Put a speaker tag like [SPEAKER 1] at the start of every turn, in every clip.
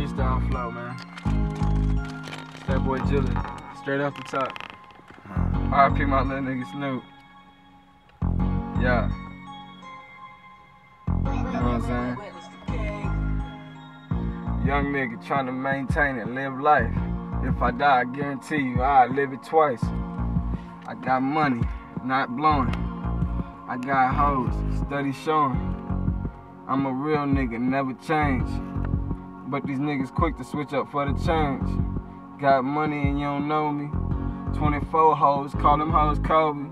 [SPEAKER 1] freestyle flow, man. It's that boy Jilla, straight off the top. R.I.P. my little nigga Snoop. Yeah. You know what I'm saying? Young nigga trying to maintain and live life. If I die, I guarantee you I'll live it twice. I got money, not blowing. I got hoes, steady showing. I'm a real nigga, never change. But these niggas quick to switch up for the change. Got money and you don't know me. 24 hoes, call them hoes Kobe.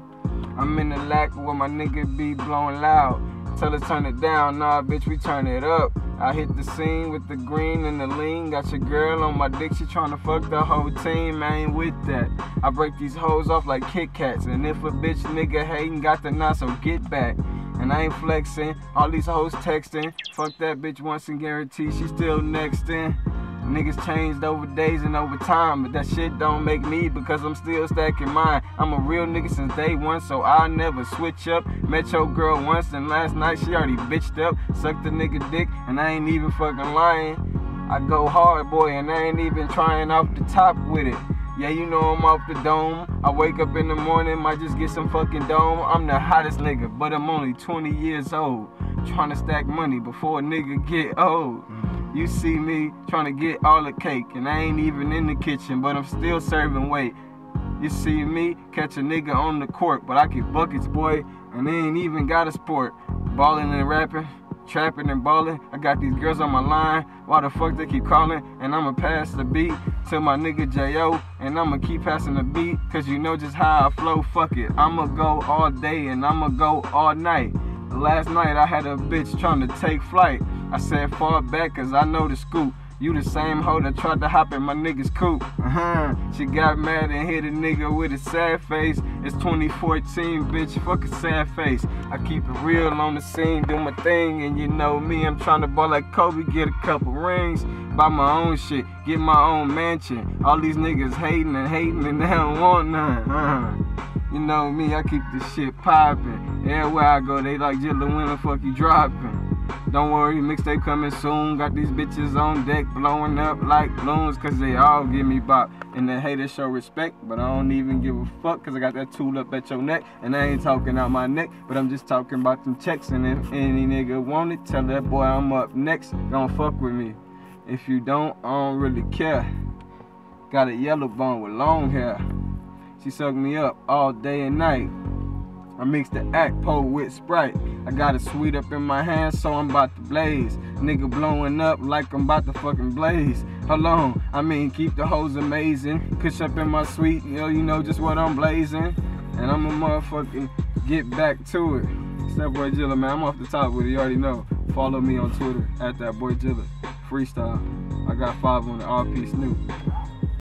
[SPEAKER 1] I'm in the lack where my nigga be blowing loud. Tell her turn it down, nah bitch we turn it up. I hit the scene with the green and the lean. Got your girl on my dick, she tryna fuck the whole team. I ain't with that. I break these hoes off like Kit Kats. And if a bitch nigga hating, got the knot, so get back. And I ain't flexing, all these hoes texting. Fuck that bitch once and guarantee she still next in. Niggas changed over days and over time, but that shit don't make me because I'm still stacking mine. I'm a real nigga since day one, so I'll never switch up. Met your girl once and last night she already bitched up. Sucked the nigga dick and I ain't even fucking lying. I go hard, boy, and I ain't even trying off the top with it. Yeah, you know I'm off the dome. I wake up in the morning, might just get some fucking dome. I'm the hottest nigga, but I'm only 20 years old. Trying to stack money before a nigga get old. You see me trying to get all the cake, and I ain't even in the kitchen, but I'm still serving weight. You see me catch a nigga on the court, but I get buckets, boy, and they ain't even got a sport. Ballin' and rapping, trapping and ballin'. I got these girls on my line, why the fuck they keep calling? And I'ma pass the beat to my nigga J.O. And I'ma keep passing the beat, cause you know just how I flow, fuck it. I'ma go all day and I'ma go all night. Last night I had a bitch trying to take flight. I said fall back cause I know the scoop. You the same hoe that tried to hop in my nigga's coupe. She got mad and hit a nigga with a sad face. It's 2014, bitch, fuck a sad face. I keep it real on the scene, do my thing. And you know me, I'm trying to ball like Kobe, get a couple rings. Buy my own shit, get my own mansion. All these niggas hating and they don't want none. You know me, I keep this shit poppin'. Everywhere I go, they like Jilla, when the fuck you droppin'? Don't worry, mixtape coming soon. Got these bitches on deck, blowing up like balloons, cause they all give me bop. And the haters show respect, but I don't even give a fuck, cause I got that tool up at your neck. And I ain't talking out my neck, but I'm just talking about them checks. And if any nigga want it, tell that boy I'm up next. Don't fuck with me. If you don't, I don't really care. Got a yellow bone with long hair. She sucked me up all day and night. I mixed the act pole with Sprite. I got a sweet up in my hand, so I'm about to blaze. Nigga blowing up like I'm about to fucking blaze. Hold on, I mean keep the hoes amazing. Kush up in my suite, you know just what I'm blazing. And I'm a motherfucking get back to it. It's that boy Jilla, man. I'm off the top with it, you already know. Follow me on Twitter at that boy Jilla. Freestyle. I got 5 on the R.I.P. Snoop.